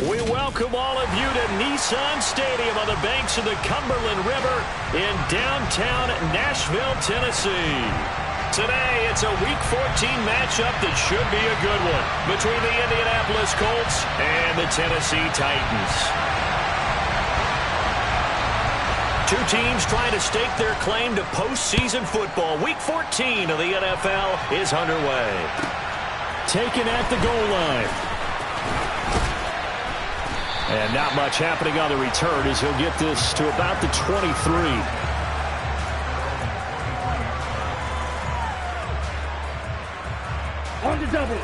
We welcome all of you to Nissan Stadium on the banks of the Cumberland River in downtown Nashville, Tennessee. Today, it's a Week 14 matchup that should be a good one between the Indianapolis Colts and the Tennessee Titans. Two teams trying to stake their claim to postseason football. Week 14 of the NFL is underway. Taken at the goal line. And not much happening on the return as he'll get this to about the 23. On the double.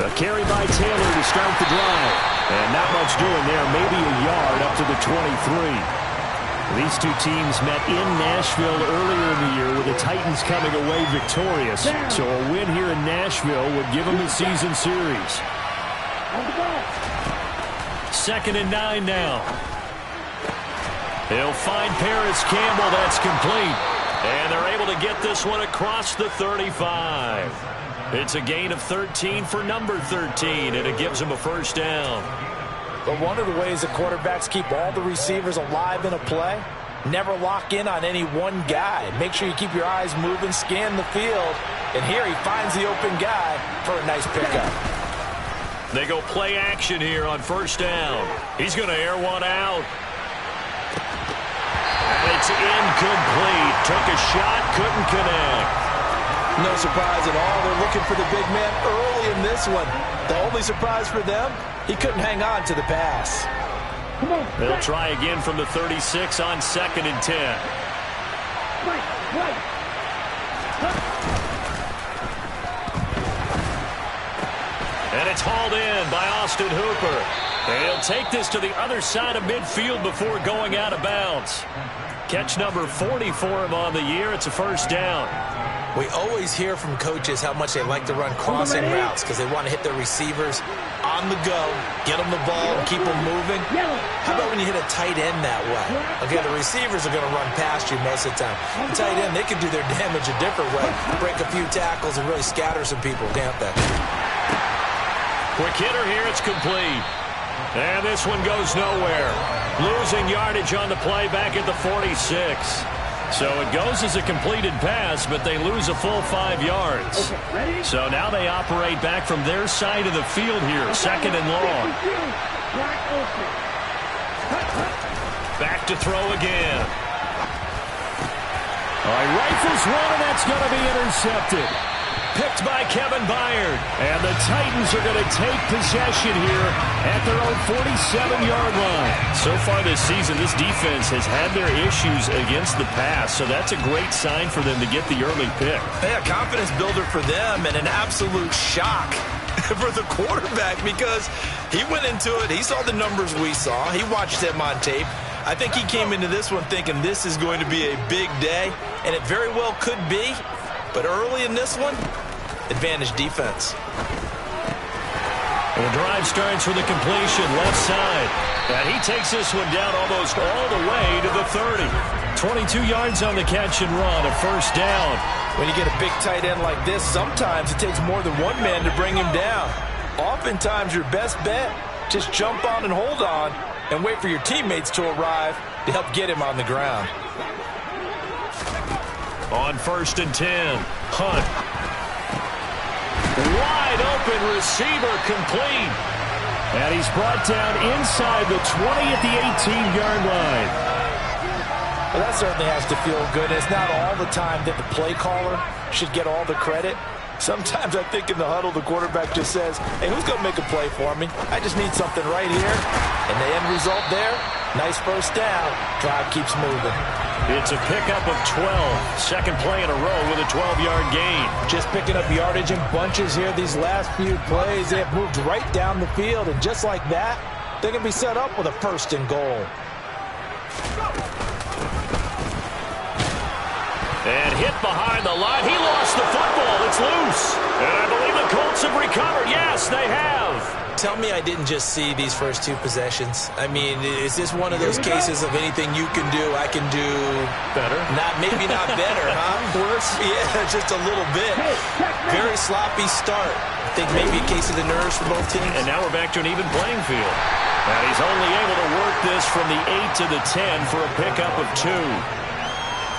A carry by Taylor to start the drive. And not much doing there. Maybe a yard up to the 23. These two teams met in Nashville earlier in the year with the Titans coming away victorious. So a win here in Nashville would give them the season series. 2nd and 9 now. He'll find Paris Campbell. That's complete. And they're able to get this one across the 35. It's a gain of 13 for number 13, and it gives them a first down. But one of the ways that quarterbacks keep all the receivers alive in a play, never lock in on any one guy. Make sure you keep your eyes moving, scan the field. And here he finds the open guy for a nice pickup. They go play action here on first down. He's going to air one out. And it's incomplete. Took a shot, couldn't connect. No surprise at all. They're looking for the big man early in this one. The only surprise for them, he couldn't hang on to the pass. They'll try again from the 36 on 2nd and 10. And it's hauled in by Austin Hooper. And he'll take this to the other side of midfield before going out of bounds. Catch number 40 for him on the year. It's a first down. We always hear from coaches how much they like to run crossing routes because they want to hit their receivers on the go, get them the ball, and keep them moving. How about when you hit a tight end that way? Okay, the receivers are going to run past you most of the time. The tight end, they can do their damage a different way, break a few tackles and really scatter some people, can't they? Quick hitter here, it's complete. And this one goes nowhere. Losing yardage on the play back at the 46. So it goes as a completed pass, but they lose a full 5 yards. So now they operate back from their side of the field here, 2nd and long. Back to throw again. All right, rifles one, and that's going to be intercepted. Picked by Kevin Byard. And the Titans are going to take possession here at their own 47-yard line. So far this season, this defense has had their issues against the pass, so that's a great sign for them to get the early pick. Yeah, confidence builder for them and an absolute shock for the quarterback because he went into it. He saw the numbers we saw. He watched them on tape. I think he came into this one thinking this is going to be a big day, and it very well could be. But early in this one, advantage defense. And the drive starts with a completion left side. And he takes this one down almost all the way to the 30. 22 yards on the catch and run, a first down. When you get a big tight end like this, sometimes it takes more than one man to bring him down. Oftentimes your best bet, just jump on and hold on and wait for your teammates to arrive to help get him on the ground. On 1st and 10, Hunt. Wide open receiver, complete. And he's brought down inside the 20 at the 18-yard line. Well, that certainly has to feel good. It's not all the time that the play caller should get all the credit. Sometimes I think in the huddle, the quarterback just says, hey, who's going to make a play for me? I just need something right here. And the end result there, nice first down. Drive keeps moving. It's a pickup of 12. Second play in a row with a 12-yard gain. Just picking up yardage in bunches here these last few plays. They have moved right down the field, and just like that, they're going to be set up with a 1st and goal. And hit behind the line. He lost the football. It's loose. And I believe the Colts have recovered. Yes, they have. tell me I didn't just see these first two possessions. I mean, is this one of those cases of anything you can do, I can do better? Maybe not better, huh? Worse? Yeah, just a little bit. Very sloppy start. I think maybe a case of the nerves for both teams. And now we're back to an even playing field. And he's only able to work this from the 8 to the 10 for a pickup of 2.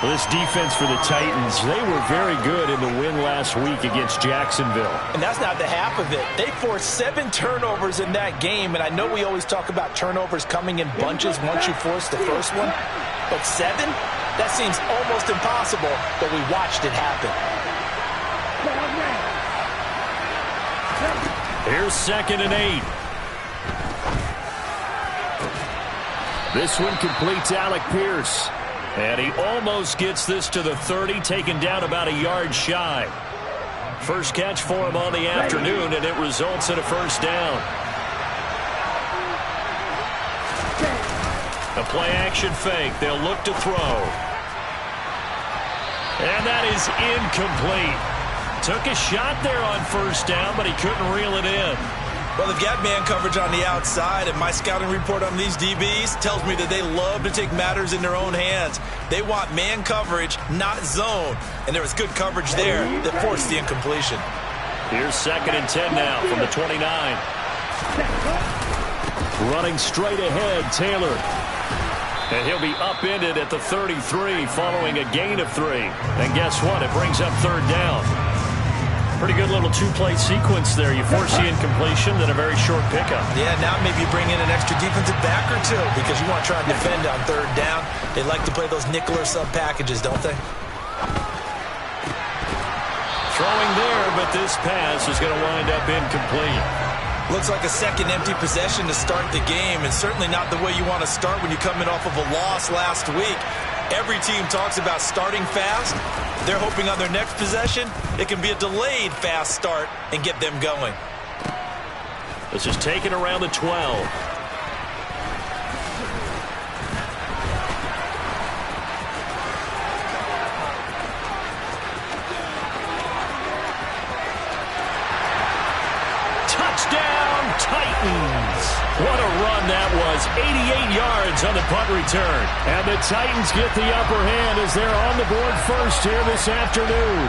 Well, this defense for the Titans, they were very good in the win last week against Jacksonville. And that's not the half of it. They forced 7 turnovers in that game, and I know we always talk about turnovers coming in bunches once you force the first one. But 7? That seems almost impossible, but we watched it happen. Here's 2nd and 8. This one completes Alec Pierce. And he almost gets this to the 30, taken down about a yard shy. First catch for him on the afternoon, and it results in a first down. A play-action fake. They'll look to throw. And that is incomplete. Took a shot there on first down, but he couldn't reel it in. Well, they've got man coverage on the outside, and my scouting report on these DBs tells me that they love to take matters in their own hands. They want man coverage, not zone. And there was good coverage there that forced the incompletion. Here's 2nd and 10 now from the 29. Running straight ahead, Taylor. And he'll be upended at the 33 following a gain of 3. And guess what? It brings up 3rd down. Pretty good little two-play sequence there. You force the incompletion, then a very short pickup. Yeah, now maybe you bring in an extra defensive back or two because you want to try and defend on 3rd down. They like to play those nickel or sub packages, don't they? Throwing there, but this pass is going to wind up incomplete. Looks like a second empty possession to start the game, and certainly not the way you want to start when you're coming off of a loss last week. Every team talks about starting fast. They're hoping on their next possession, it can be a delayed fast start and get them going. This is taken around the 12. Touchdown, Titans! What a run that was. 88 yards on the punt return. And the Titans get the upper hand as they're on the board first here this afternoon.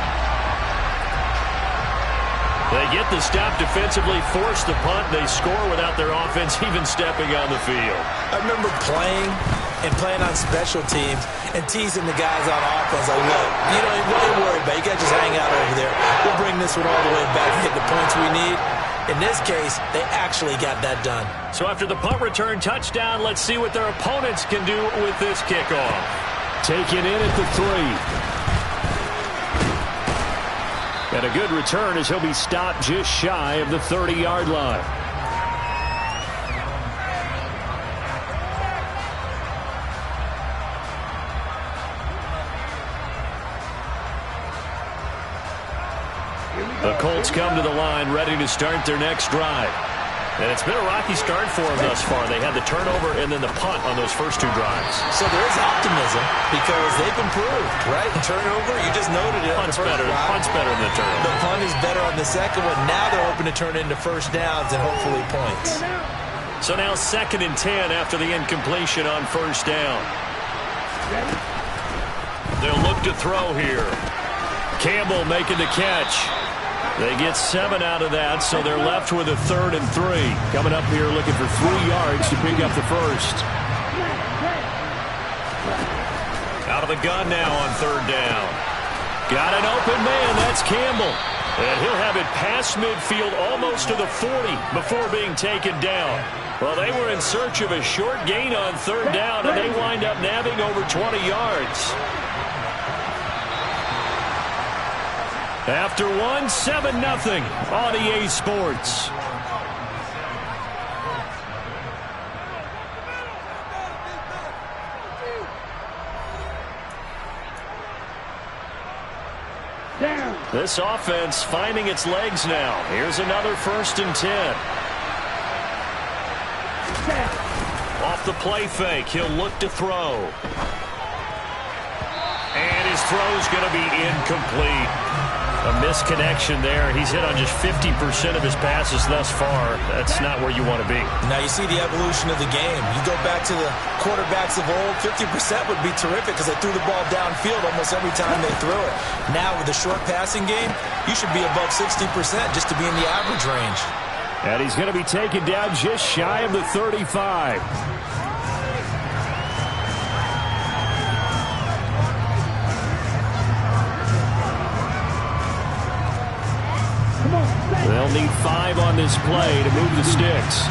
They get the stop defensively, force the punt. They score without their offense even stepping on the field. I remember playing on special teams and teasing the guys on offense. Like, look, you don't really worry about it. You got to just hang out over there. We'll bring this one all the way back and get the points we need. In this case, they actually got that done. So after the punt return touchdown, let's see what their opponents can do with this kickoff. Taken in at the 3. And a good return as he'll be stopped just shy of the 30-yard line. The Colts come to the line ready to start their next drive. And it's been a rocky start for them thus far. They had the turnover and then the punt on those first 2 drives. So there is optimism because they've improved, right? Turnover, you just noted it. Punt's better than the turnover. The punt is better on the second one. Now they're hoping to turn into first downs and hopefully points. So now 2nd and 10 after the incompletion on first down. They'll look to throw here. Campbell making the catch. They get 7 out of that, so they're left with a 3rd and 3. Coming up here looking for 3 yards to pick up the first. Out of the gun now on 3rd down. Got an open man, that's Campbell. And he'll have it past midfield almost to the 40 before being taken down. Well, they were in search of a short gain on 3rd down, and they wind up nabbing over 20 yards. After 7-0 on EA Sports. This offense finding its legs now. Here's another 1st and 10. Off the play fake, he'll look to throw. And his throw's going to be incomplete. A misconnection there. He's hit on just 50% of his passes thus far. That's not where you want to be. Now you see the evolution of the game. You go back to the quarterbacks of old, 50% would be terrific because they threw the ball downfield almost every time they threw it. Now with the short passing game, you should be above 60% just to be in the average range. And he's going to be taken down just shy of the 35. They'll need 5 on this play to move the sticks.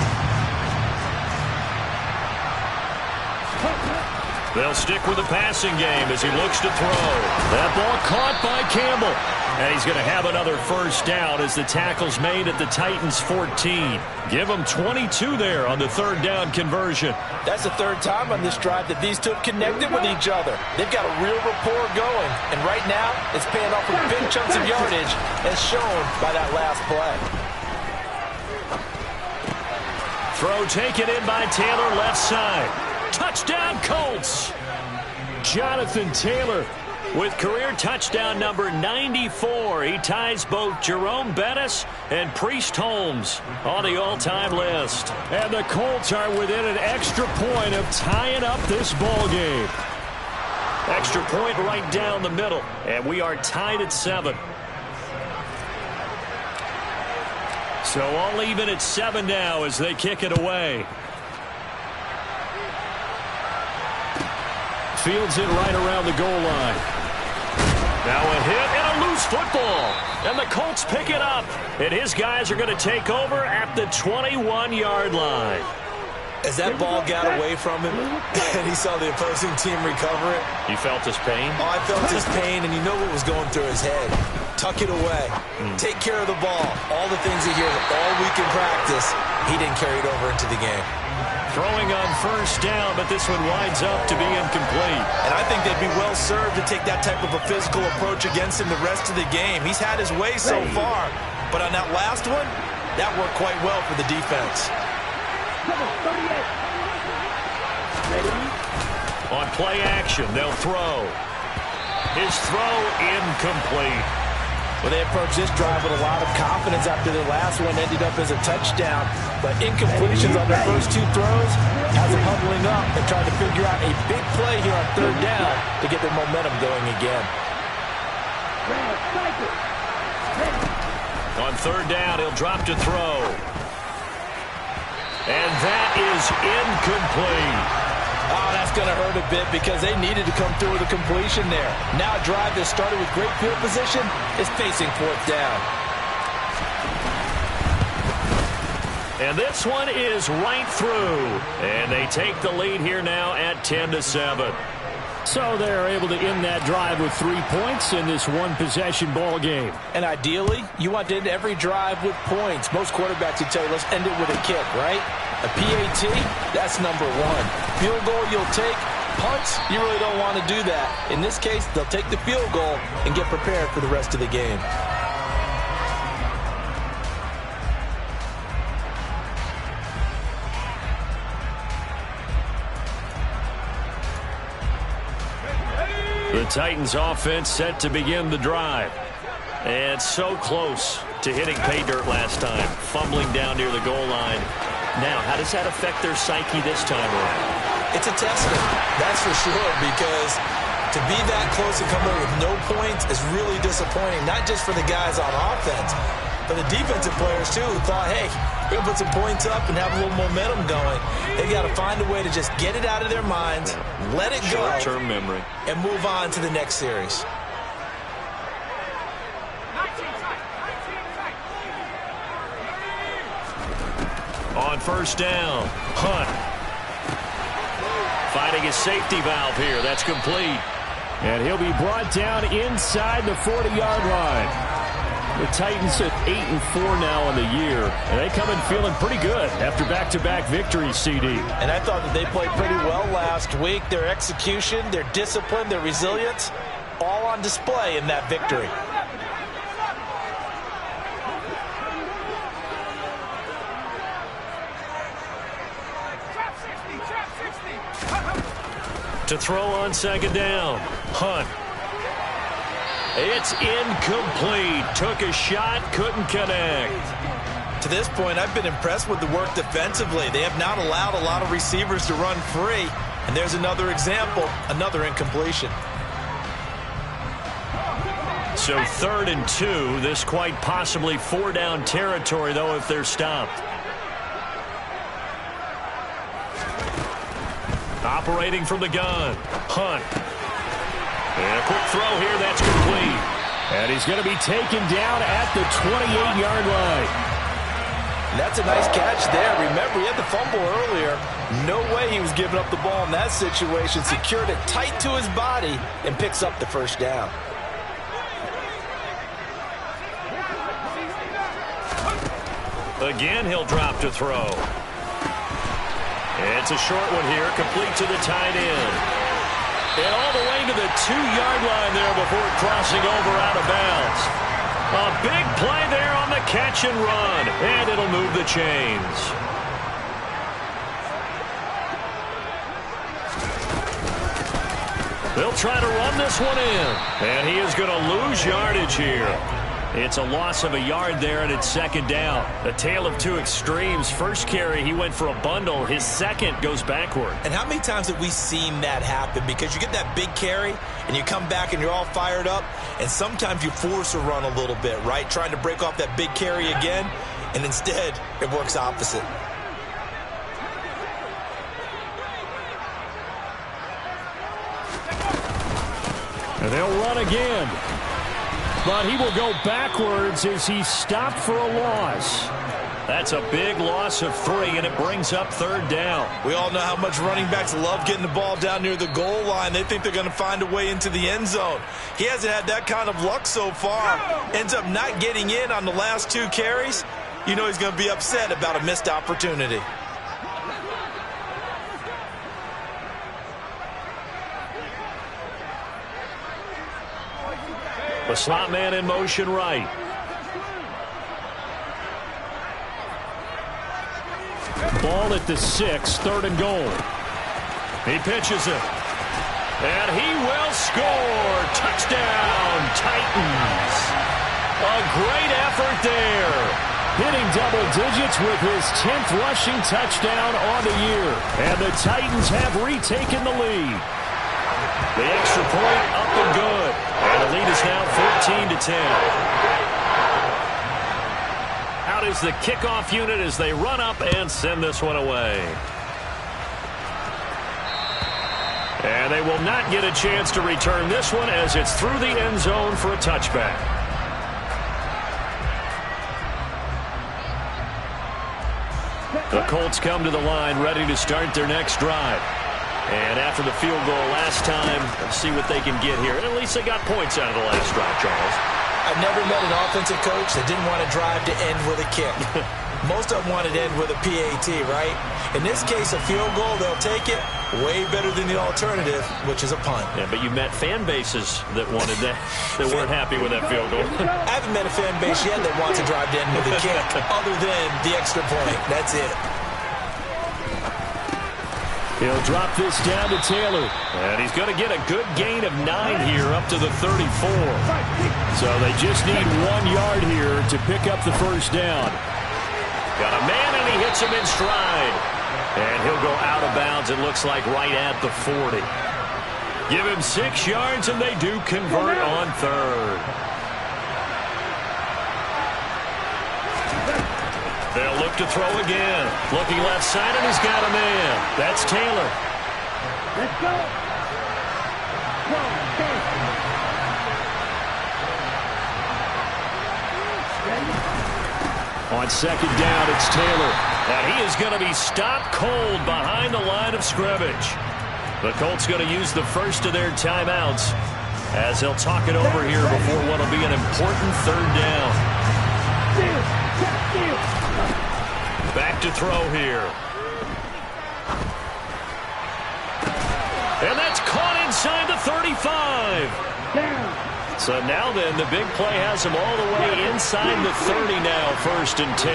They'll stick with the passing game as he looks to throw. That ball caught by Campbell. And he's going to have another first down as the tackle's made at the Titans' 14. Give them 22 there on the third down conversion. That's the third time on this drive that these two have connected with each other. They've got a real rapport going. And right now, it's paying off with big chunks of yardage as shown by that last play. Throw taken in by Taylor left side. Touchdown Colts. Jonathan Taylor with career touchdown number 94. He ties both Jerome Bettis and Priest Holmes on the all-time list. And the Colts are within an extra point of tying up this ball game. Extra point right down the middle. And we are tied at 7. So all even at 7 now as they kick it away. Fields it right around the goal line. Now a hit and a loose football. And the Colts pick it up. And his guys are going to take over at the 21-yard line. As that ball got away from him and he saw the opposing team recover it. You felt his pain? Oh, I felt his pain, and you know what was going through his head. Tuck it away. Take care of the ball. All the things he hears all week in practice, he didn't carry it over into the game. Throwing on first down, but this one winds up to be incomplete. And I think they'd be well served to take that type of a physical approach against him the rest of the game. He's had his way so far, but on that last one, that worked quite well for the defense. On play action, they'll throw. His throw incomplete. Well, they approached this drive with a lot of confidence after their last one ended up as a touchdown. But incompletions on their first 2 throws has them huddling up and trying to figure out a big play here on third down to get their momentum going again. On third down, he'll drop to throw. And that is incomplete. Oh, that's going to hurt a bit because they needed to come through with a completion there. Now a drive that started with great field position is facing fourth down. And this one is right through. And they take the lead here now at 10-7. So they're able to end that drive with 3 points in this one-possession ball game. And ideally, you want to end every drive with points. Most quarterbacks would tell you, let's end it with a kick, right? A PAT, that's number 1. Field goal you'll take. Punts, you really don't want to do that. In this case, they'll take the field goal and get prepared for the rest of the game. The Titans offense set to begin the drive. And so close to hitting pay dirt last time. Fumbling down near the goal line. Now, how does that affect their psyche this time around? It's a testament, that's for sure, because to be that close and come away with no points is really disappointing, not just for the guys on offense, but the defensive players, too, who thought, hey, we're going to put some points up and have a little momentum going. They've got to find a way to just get it out of their minds, let it go, short-term memory, and move on to the next series. On first down, Hunt. Finding his safety valve here. That's complete. And he'll be brought down inside the 40-yard line. The Titans at 8-4 now on the year. And they come in feeling pretty good after back-to-back victories, CD. And I thought that they played pretty well last week. Their execution, their discipline, their resilience, all on display in that victory. To throw on second down, Hunt. It's incomplete. Took a shot, couldn't connect. To this point, I've been impressed with the work defensively. They have not allowed a lot of receivers to run free. And there's another example, another incompletion. So 3rd and 2. This quite possibly 4-down territory, though, if they're stopped. Operating from the gun. Hunt. And a quick throw here. That's complete. And he's going to be taken down at the 28-yard line. That's a nice catch there. Remember, he had the fumble earlier. No way he was giving up the ball in that situation. Secured it tight to his body and picks up the first down. Again, he'll drop to throw. It's a short one here, complete to the tight end. And all the way to the 2-yard line there before crossing over out of bounds. A big play there on the catch and run, and it'll move the chains. They'll try to run this one in, and he is going to lose yardage here. It's a loss of a yard there, and it's 2nd down. A tale of two extremes. First carry, he went for a bundle. His second goes backward. And how many times have we seen that happen? Because you get that big carry, and you come back and you're all fired up, and sometimes you force a run a little bit, right? Trying to break off that big carry again, and instead it works opposite. And they'll run again. But he will go backwards as he's stopped for a loss. That's a big loss of 3, and it brings up 3rd down. We all know how much running backs love getting the ball down near the goal line. They think they're going to find a way into the end zone. He hasn't had that kind of luck so far. Ends up not getting in on the last 2 carries. You know he's going to be upset about a missed opportunity. The slot man in motion right. Ball at the 6, 3rd and goal. He pitches it. And he will score. Touchdown, Titans. A great effort there. Hitting double digits with his 10th rushing touchdown on the year. And the Titans have retaken the lead. The extra point up and good. And the lead is now 14-10. Out is the kickoff unit as they run up and send this one away. And they will not get a chance to return this one as it's through the end zone for a touchback. The Colts come to the line ready to start their next drive. And after the field goal last time, let's see what they can get here. And at least they got points out of the last drive, Charles. I've never met an offensive coach that didn't want to drive to end with a kick. Most of them wanted to end with a PAT, right? In this case, a field goal, they'll take it. Way better than the alternative, which is a punt. Yeah, but you met fan bases that wanted that, that weren't happy with that field goal. I haven't met a fan base yet that wants to drive to end with a kick, other than the extra point. That's it. He'll drop this down to Taylor. And he's going to get a good gain of 9 here up to the 34. So they just need 1 yard here to pick up the first down. Got a man, and he hits him in stride. And he'll go out of bounds, it looks like, right at the 40. Give him 6 yards, and they do convert on 3rd. They'll look to throw again. Looking left side, and he's got a man. That's Taylor. Let's go. On 2nd down, it's Taylor. And he is going to be stopped cold behind the line of scrimmage. The Colts going to use the first of their timeouts as they'll talk it over here before what will be an important 3rd down. Back to throw here. And that's caught inside the 35. So now then, the big play has him all the way inside the 30 now, 1st and 10.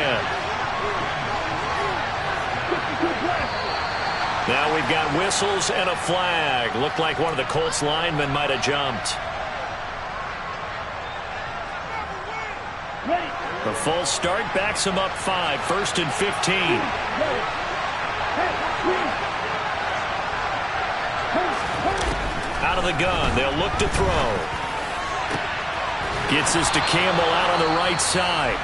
Now we've got whistles and a flag. Looked like one of the Colts linemen might have jumped. The full start backs him up 5, 1st and 15. Out of the gun, they'll look to throw. Gets this to Campbell out on the right side.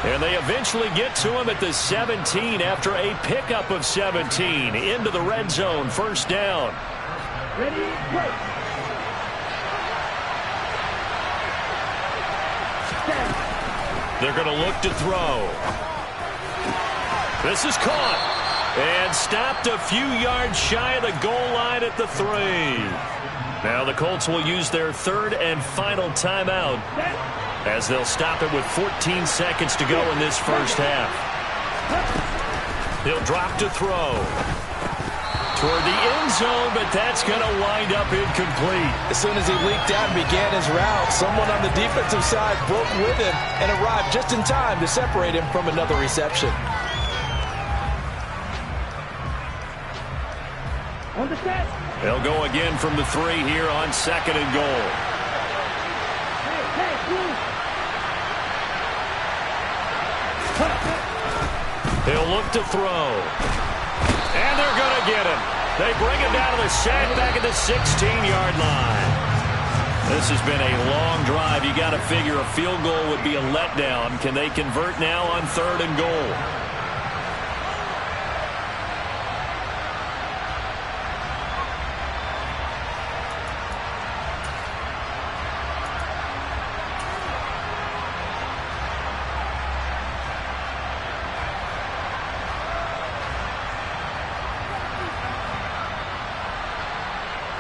And they eventually get to him at the 17 after a pickup of 17. Into the red zone, 1st down. Ready, go. They're going to look to throw. This is caught. And stopped a few yards shy of the goal line at the 3. Now the Colts will use their 3rd and final timeout as they'll stop it with 14 seconds to go in this first half. He'll drop to throw. Toward the end zone, but that's going to wind up incomplete. As soon as he leaked out and began his route, someone on the defensive side broke with him and arrived just in time to separate him from another reception. On the set. They'll go again from the 3 here on 2nd and goal. He'll look to throw. And they're going to get him. They bring him down to the sack back at the 16-yard line. This has been a long drive. You got to figure a field goal would be a letdown. Can they convert now on 3rd and goal?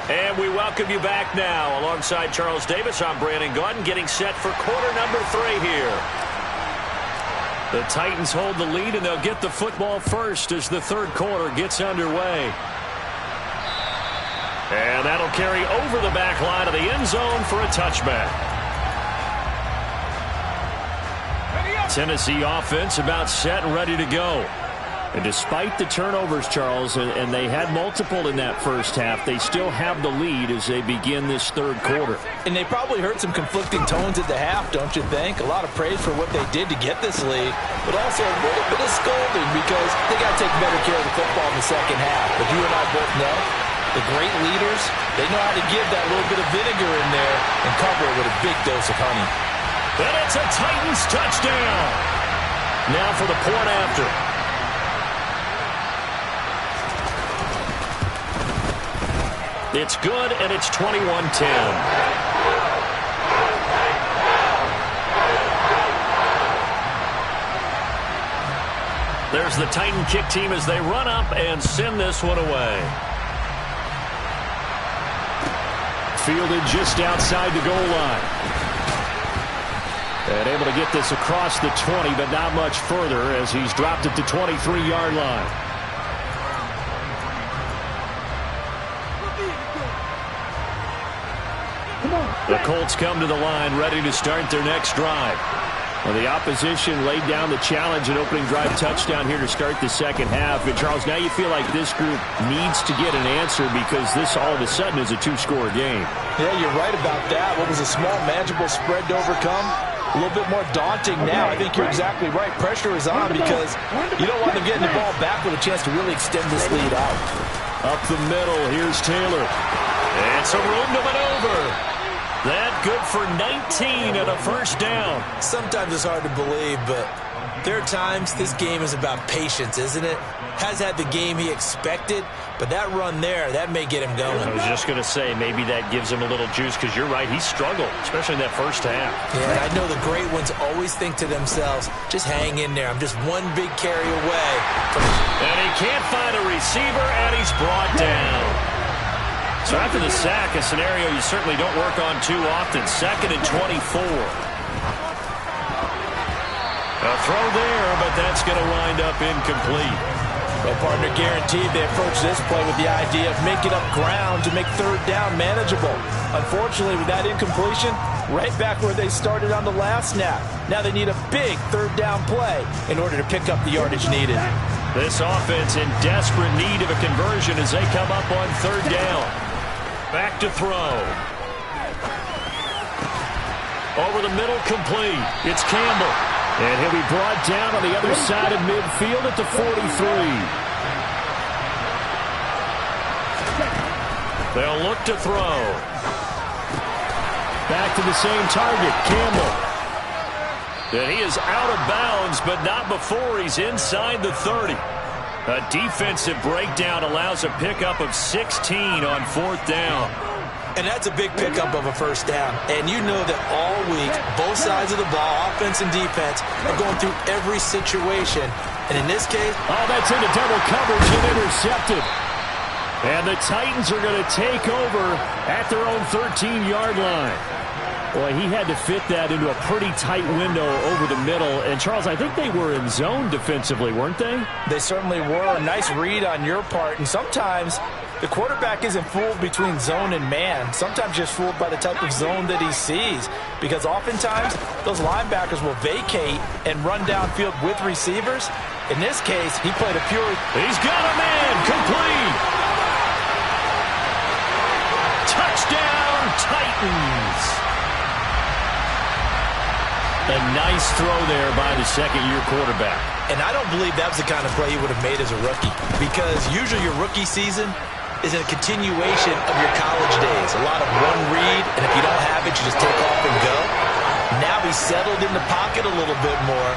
And we welcome you back now. Alongside Charles Davis, I'm Brandon Gaudin, getting set for quarter number 3 here. The Titans hold the lead, and they'll get the football first as the 3rd quarter gets underway. And that'll carry over the back line of the end zone for a touchback. Tennessee offense about set and ready to go. And despite the turnovers, Charles, and they had multiple in that first half, they still have the lead as they begin this 3rd quarter. And they probably heard some conflicting tones at the half, don't you think? A lot of praise for what they did to get this lead, but also a little bit of scolding because they got to take better care of the football in the second half. But you and I both know the great leaders, they know how to give that little bit of vinegar in there and cover it with a big dose of honey. And it's a Titans touchdown. Now for the point after. It's good, and it's 21-10. There's the Titan kick team as they run up and send this one away. Fielded just outside the goal line. And able to get this across the 20, but not much further as he's dropped it to 23-yard line. The Colts come to the line ready to start their next drive. Well, the opposition laid down the challenge and opening drive touchdown here to start the second half. And, Charles, now you feel like this group needs to get an answer because this all of a sudden is a 2-score game. Yeah, you're right about that. What was a small, manageable spread to overcome? A little bit more daunting now. I think you're exactly right. Pressure is on because you don't want them getting the ball back with a chance to really extend this lead out. Up the middle, here's Taylor. It's a room to maneuver. That good for 19 and a first down. Sometimes it's hard to believe, but there are times this game is about patience, isn't it? Has had the game he expected, but that run there, that may get him going. I was just going to say, maybe that gives him a little juice because you're right, he struggled, especially in that first half. Yeah, I know the great ones always think to themselves, just hang in there. I'm just one big carry away. And he can't find a receiver, and he's brought down. So after the sack, a scenario you certainly don't work on too often. 2nd and 24. A throw there, but that's going to wind up incomplete. Well, partner, guaranteed they approach this play with the idea of making up ground to make 3rd down manageable. Unfortunately, with that incompletion, right back where they started on the last snap. Now they need a big 3rd down play in order to pick up the yardage needed. This offense in desperate need of a conversion as they come up on 3rd down. Back to throw. Over the middle, complete. It's Campbell. And he'll be brought down on the other side of midfield at the 43. They'll look to throw. Back to the same target, Campbell. And he is out of bounds, but not before he's inside the 30. A defensive breakdown allows a pickup of 16 on 4th down. And that's a big pickup of a first down. And you know that all week, both sides of the ball, offense and defense, are going through every situation. And in this case... oh, that's into double coverage and intercepted. And the Titans are going to take over at their own 13-yard line. Boy, he had to fit that into a pretty tight window over the middle. And, Charles, I think they were in zone defensively, weren't they? They certainly were. Nice read on your part. And sometimes the quarterback isn't fooled between zone and man. Sometimes just fooled by the type of zone that he sees. Because oftentimes, those linebackers will vacate and run downfield with receivers. In this case, he played a pure... he's got a man. Complete. Touchdown, Titans. A nice throw there by the second-year quarterback. And I don't believe that was the kind of play he would have made as a rookie. Because usually your rookie season is a continuation of your college days. A lot of one read, and if you don't have it, you just take off and go. Now he's settled in the pocket a little bit more,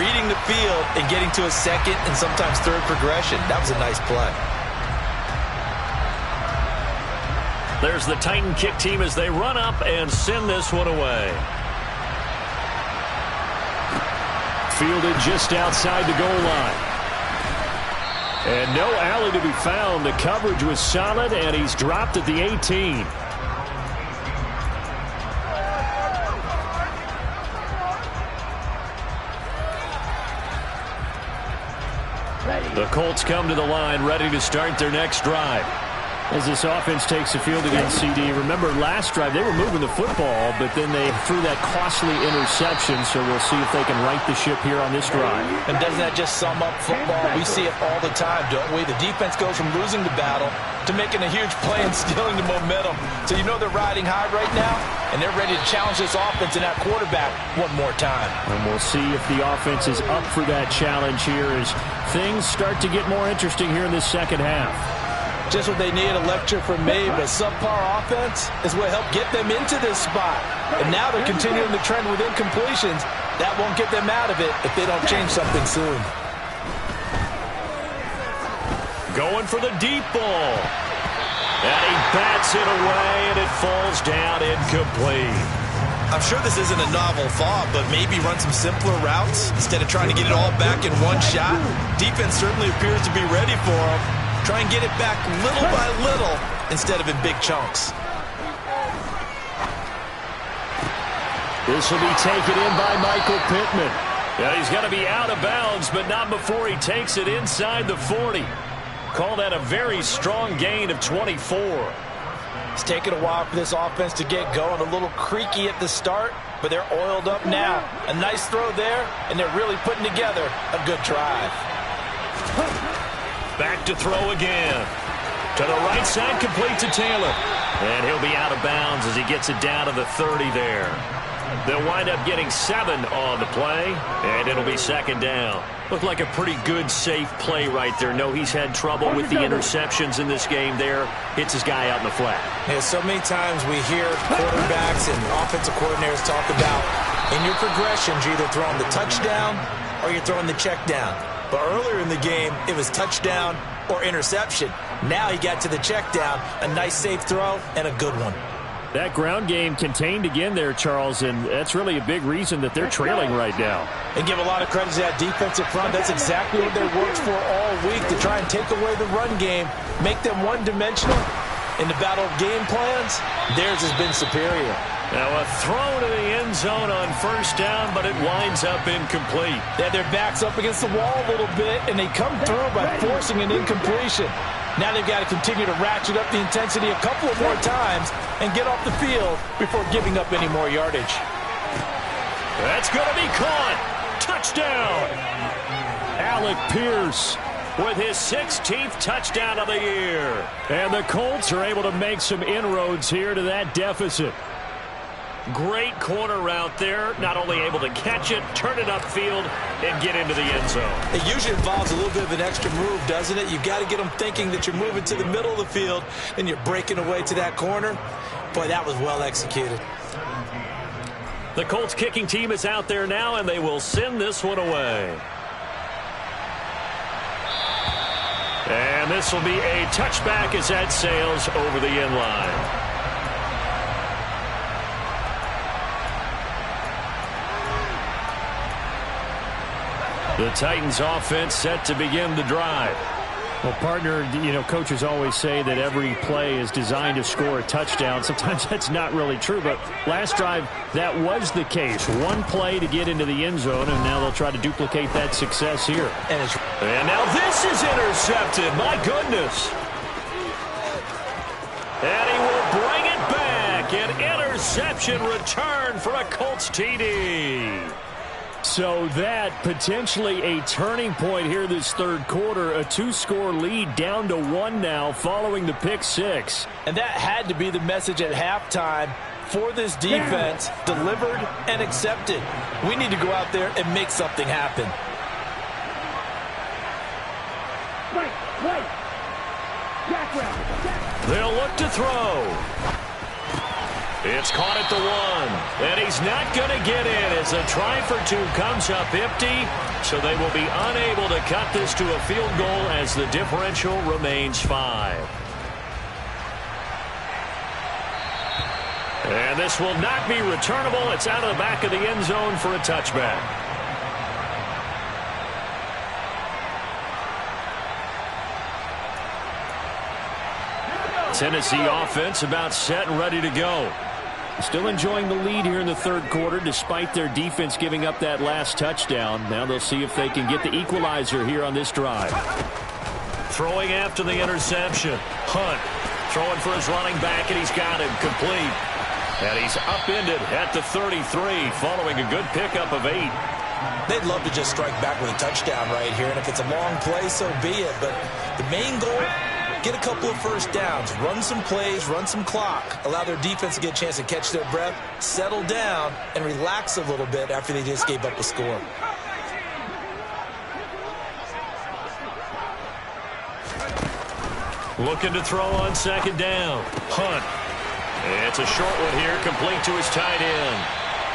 reading the field and getting to a second and sometimes third progression. That was a nice play. There's the Titan kick team as they run up and send this one away. Fielded just outside the goal line. And no alley to be found. The coverage was solid, and he's dropped at the 18. The Colts come to the line, ready to start their next drive. As this offense takes the field against CD. Remember, last drive, they were moving the football, but then they threw that costly interception, so we'll see if they can right the ship here on this drive. And doesn't that just sum up football? We see it all the time, don't we? The defense goes from losing the battle to making a huge play and stealing the momentum. So you know they're riding high right now, and they're ready to challenge this offense and that quarterback one more time. And we'll see if the offense is up for that challenge here as things start to get more interesting here in this second half. Just what they need, a lecture from me, but subpar offense is what helped get them into this spot. And now they're continuing the trend with incompletions. That won't get them out of it if they don't change something soon. Going for the deep ball. And he bats it away, and it falls down incomplete. I'm sure this isn't a novel thought, but maybe run some simpler routes instead of trying to get it all back in one shot. Defense certainly appears to be ready for him. Try and get it back little by little instead of in big chunks. This will be taken in by Michael Pittman. Yeah, he's going to be out of bounds, but not before he takes it inside the 40. Call that a very strong gain of 24. It's taken a while for this offense to get going. A little creaky at the start, but they're oiled up now. A nice throw there, and they're really putting together a good drive. Back to throw again. To the right side, complete to Taylor. And he'll be out of bounds as he gets it down to the 30 there. They'll wind up getting 7 on the play, and it'll be second down. Looked like a pretty good, safe play right there. No, he's had trouble with the interceptions in this game there. Hits his guy out in the flat. Yeah, so many times we hear quarterbacks and offensive coordinators talk about in your progressions, you're either throwing the touchdown or you're throwing the check down. But earlier in the game, it was touchdown or interception. Now he got to the check down, a nice safe throw, and a good one. That ground game contained again there, Charles, and that's really a big reason that they're trailing right now. And give a lot of credit to that defensive front. That's exactly what they worked for all week, to try and take away the run game, make them one-dimensional. In the battle of game plans, theirs has been superior. Now a throw to the end zone on first down, but it winds up incomplete. They had their backs up against the wall a little bit, and they come through by forcing an incompletion. Now they've got to continue to ratchet up the intensity a couple of more times and get off the field before giving up any more yardage. That's going to be caught. Touchdown. Alec Pierce with his 16th touchdown of the year. And the Colts are able to make some inroads here to that deficit. Great corner route there. Not only able to catch it, turn it upfield, and get into the end zone. It usually involves a little bit of an extra move, doesn't it? You've got to get them thinking that you're moving to the middle of the field and you're breaking away to that corner. Boy, that was well executed. The Colts kicking team is out there now, and they will send this one away. And this will be a touchback as that sails over the end line. The Titans offense set to begin the drive. Well, partner, you know, coaches always say that every play is designed to score a touchdown. Sometimes that's not really true, but last drive, that was the case. One play to get into the end zone, and now they'll try to duplicate that success here. And now this is intercepted. My goodness. And he will bring it back. An interception return for a Colts TD. So that potentially a turning point here this third quarter. A 2-score lead down to 1 now following the pick 6. And that had to be the message at halftime for this defense. Delivered and accepted. We need to go out there and make something happen. They'll look to throw. It's caught at the 1, and he's not going to get in as the try for 2 comes up empty, so they will be unable to cut this to a field goal as the differential remains 5. And this will not be returnable. It's out of the back of the end zone for a touchback. Tennessee offense about set and ready to go. Still enjoying the lead here in the third quarter despite their defense giving up that last touchdown. Now they'll see if they can get the equalizer here on this drive. Throwing after the interception. Hunt throwing for his running back, and he's got him complete. And he's upended at the 33 following a good pickup of 8. They'd love to just strike back with a touchdown right here, and if it's a long play, so be it. But the main goal, get a couple of first downs, run some plays, run some clock, allow their defense to get a chance to catch their breath, settle down, and relax a little bit after they just gave up a score. Looking to throw on second down. Hunt. It's a short one here, complete to his tight end.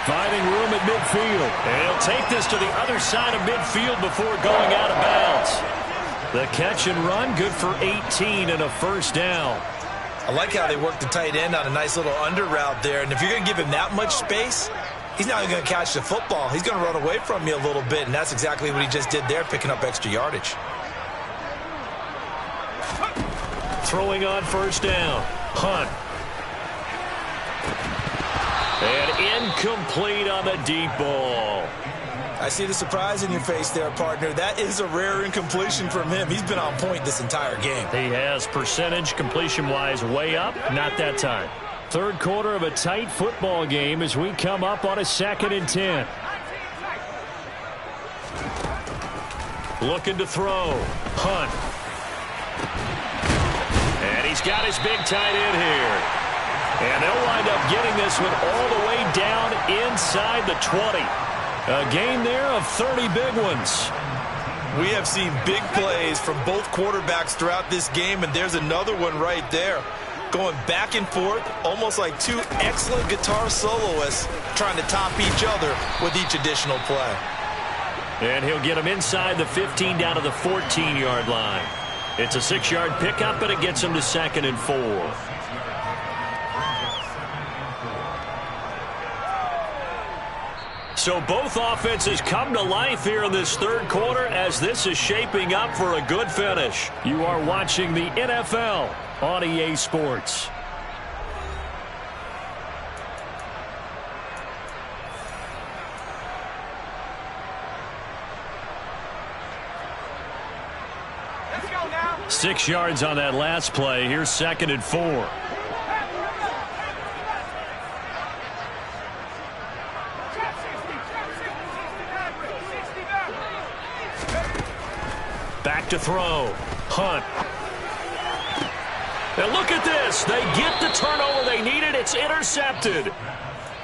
Finding room at midfield. And he'll take this to the other side of midfield before going out of bounds. The catch and run, good for 18 and a first down. I like how they work the tight end on a nice little under route there. And if you're going to give him that much space, he's not going to catch the football. He's going to run away from you a little bit, and that's exactly what he just did there, picking up extra yardage. Throwing on first down. Hunt. And incomplete on the deep ball. I see the surprise in your face there, partner. That is a rare incompletion from him. He's been on point this entire game. He has percentage completion-wise way up. Not that time. Third quarter of a tight football game as we come up on a 2nd and 10. Looking to throw. Hunt. And he's got his big tight end here. And they'll wind up getting this one all the way down inside the 20. A gain there of 30 big ones. We have seen big plays from both quarterbacks throughout this game, and there's another one right there. Going back and forth, almost like two excellent guitar soloists trying to top each other with each additional play. And he'll get him inside the 15 down to the 14-yard line. It's a 6-yard pickup, and it gets him to 2nd and 4. So both offenses come to life here in this third quarter as this is shaping up for a good finish. You are watching the NFL on EA Sports. Let's go now. 6 yards on that last play. Here's 2nd and 4. Back to throw. Hunt. And look at this. They get the turnover they needed. It's intercepted.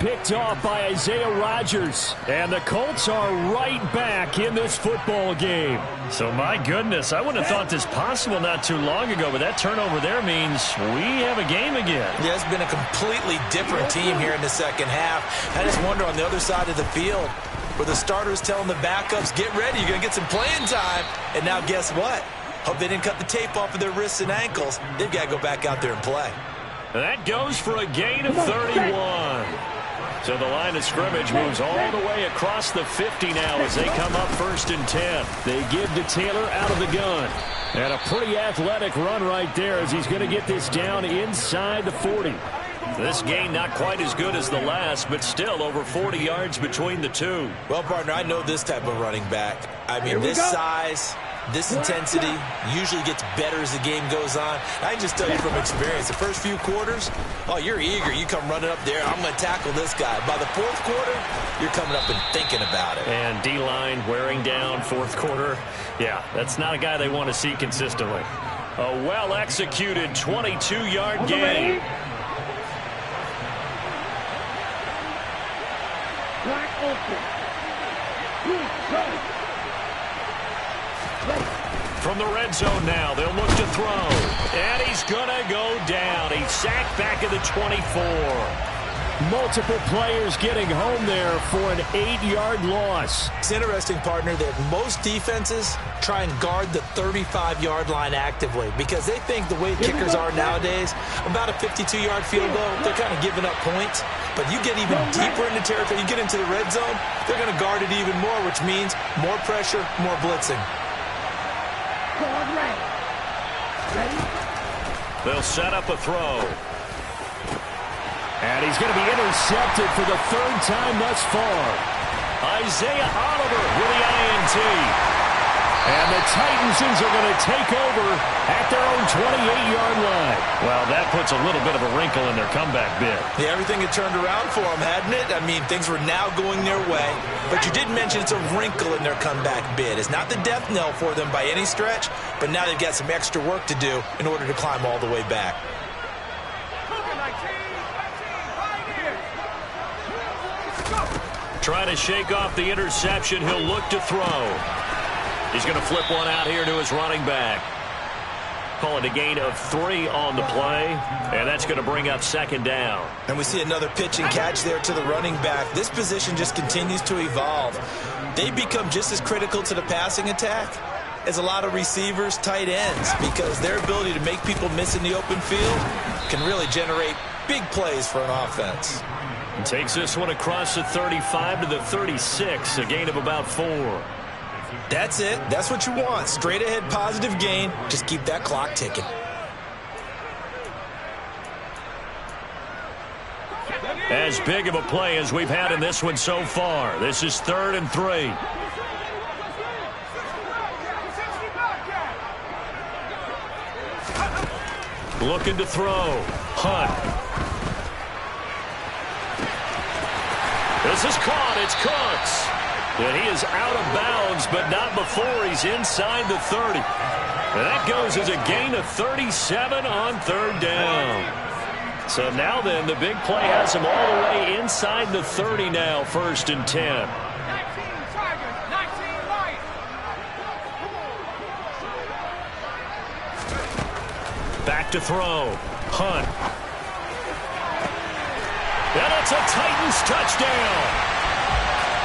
picked off by Isaiah Rodgers. And the Colts are right back in this football game. So, my goodness, I wouldn't have thought this possible not too long ago, but that turnover there means we have a game again. Yeah, it's been a completely different team here in the second half. I just wonder on the other side of the field, where the starters telling the backups, get ready, you're going to get some playing time. And now guess what? Hope they didn't cut the tape off of their wrists and ankles. They've got to go back out there and play. That goes for a gain of 31. So the line of scrimmage moves all the way across the 50 now as they come up 1st and 10. They give to Taylor out of the gun. And a pretty athletic run right there as he's going to get this down inside the 40. This gain not quite as good as the last, but still over 40 yards between the two. Well, partner, I know this type of running back. I mean, this size, this intensity usually gets better as the game goes on. I can just tell you from experience, the first few quarters, oh, you're eager. You come running up there, I'm going to tackle this guy. By the fourth quarter, you're coming up and thinking about it. And D-line wearing down fourth quarter. Yeah, that's not a guy they want to see consistently. A well-executed 22-yard gain. From the red zone now, they'll look to throw. And he's going to go down. He's sacked back at the 24. Multiple players getting home there for an 8-yard loss. It's interesting, partner, that most defenses try and guard the 35-yard line actively because they think the way kickers are nowadays, about a 52-yard field goal, they're kind of giving up points. But you get even deeper into territory, you get into the red zone, they're going to guard it even more, which means more pressure, more blitzing. They'll set up a throw. And he's going to be intercepted for the 3rd time thus far. Isaiah Oliver with the INT. And the Titans are going to take over at their own 28-yard line. Well, that puts a little bit of a wrinkle in their comeback bid. Yeah, everything had turned around for them, hadn't it? I mean, things were now going their way. But you did mention it's a wrinkle in their comeback bid. It's not the death knell for them by any stretch, but now they've got some extra work to do in order to climb all the way back. Trying to shake off the interception. He'll look to throw. He's going to flip one out here to his running back. Call it a gain of 3 on the play, and that's going to bring up 2nd down. And we see another pitch and catch there to the running back. This position just continues to evolve. They become just as critical to the passing attack as a lot of receivers, tight ends, because their ability to make people miss in the open field can really generate big plays for an offense. And takes this one across the 35 to the 36, a gain of about 4. That's it. That's what you want. Straight ahead positive gain. Just keep that clock ticking. As big of a play as we've had in this one so far. This is 3rd and 3. Looking to throw. Hunt. This is caught. It's Cooks. And he is out of bounds, but not before he's inside the 30. And that goes as a gain of 37 on 3rd down. So now then, the big play has him all the way inside the 30 now, 1st and 10. 19 Tigers, 19 Lions. Back to throw. Hunt. And it's a Titans touchdown.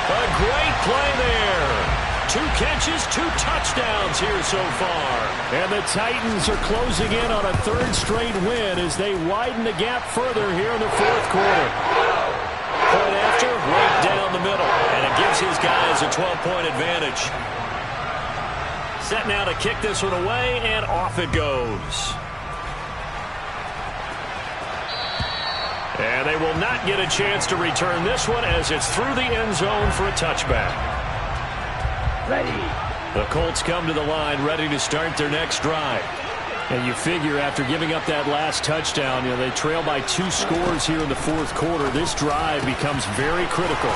A great play there. 2 catches, 2 touchdowns here so far. And the Titans are closing in on a 3rd straight win as they widen the gap further here in the 4th quarter. Point after, right down the middle. And it gives his guys a 12-point advantage. Set now to kick this one away, and off it goes. And they will not get a chance to return this one as it's through the end zone for a touchback. Ready. The Colts come to the line ready to start their next drive. And you figure after giving up that last touchdown, they trail by 2 scores here in the 4th quarter. This drive becomes very critical.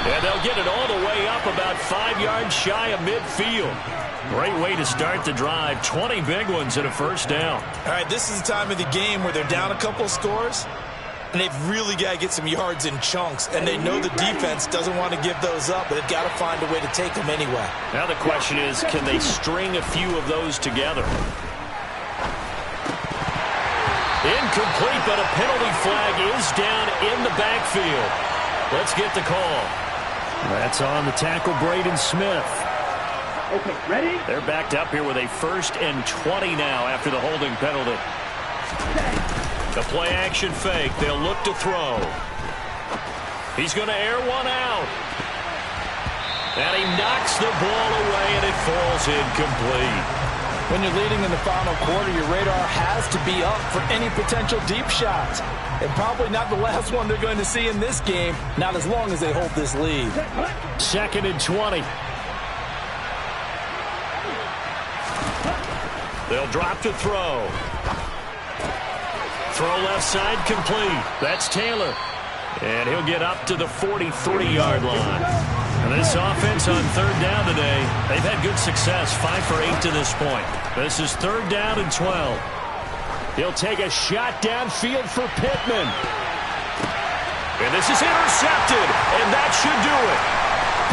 And they'll get it all the way up about 5 yards shy of midfield. Great way to start the drive. 20 big ones and a 1st down. All right, this is the time of the game where they're down a couple scores. And they've really got to get some yards in chunks, and they know the defense doesn't want to give those up, but they've got to find a way to take them anyway. Now the question is, can they string a few of those together? Incomplete, but a penalty flag is down in the backfield. Let's get the call. That's on the tackle, Braden Smith. Okay, ready? They're backed up here with a 1st and 20 now after the holding penalty. The play-action fake. They'll look to throw. He's going to air one out. And he knocks the ball away, and it falls incomplete. When you're leading in the final quarter, your radar has to be up for any potential deep shots. And probably not the last one they're going to see in this game, not as long as they hold this lead. 2nd and 20. They'll drop to throw. Throw left side complete. That's Taylor. And he'll get up to the 43-yard line. And this offense on 3rd down today, they've had good success, 5 for 8 to this point. This is 3rd down and 12. He'll take a shot downfield for Pittman. And this is intercepted, and that should do it.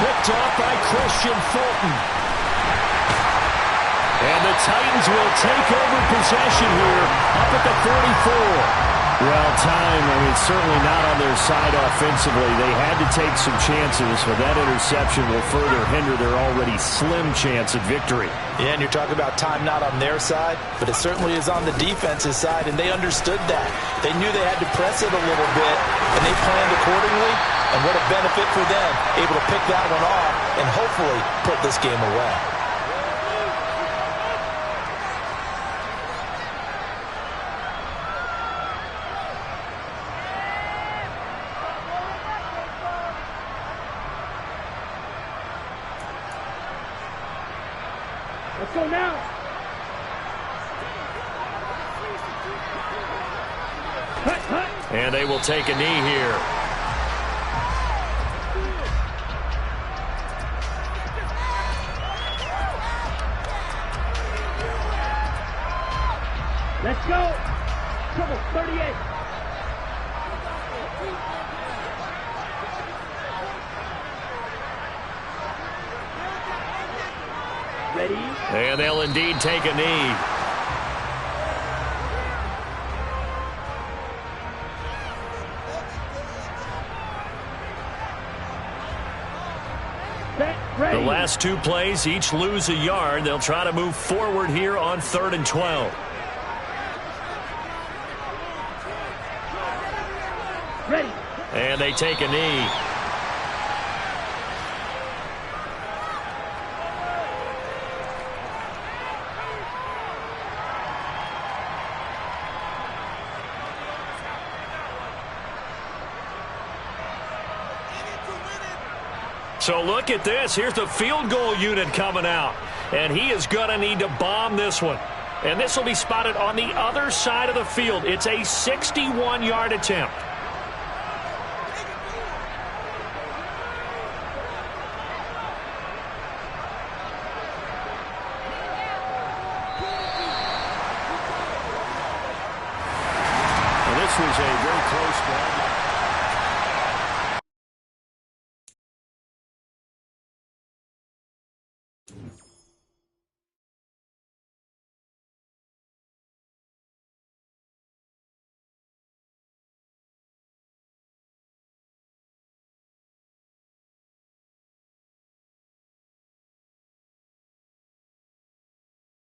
Picked off by Christian Fulton. And the Titans will take over possession here up at the 44. Well, time, certainly not on their side offensively. They had to take some chances, but that interception will further hinder their already slim chance at victory. Yeah, and you're talking about time not on their side, but it certainly is on the defense's side, and they understood that. They knew they had to press it a little bit, and they planned accordingly, and what a benefit for them, able to pick that one off and hopefully put this game away. Let's go now. And they will take a knee here. Let's go. Trouble 38. Ready? And they'll indeed take a knee. The last 2 plays, each lose a yard. They'll try to move forward here on 3rd and 12. Ready? And they take a knee. So look at this. Here's the field goal unit coming out. And he is going to need to bomb this one. And this will be spotted on the other side of the field. It's a 61-yard attempt.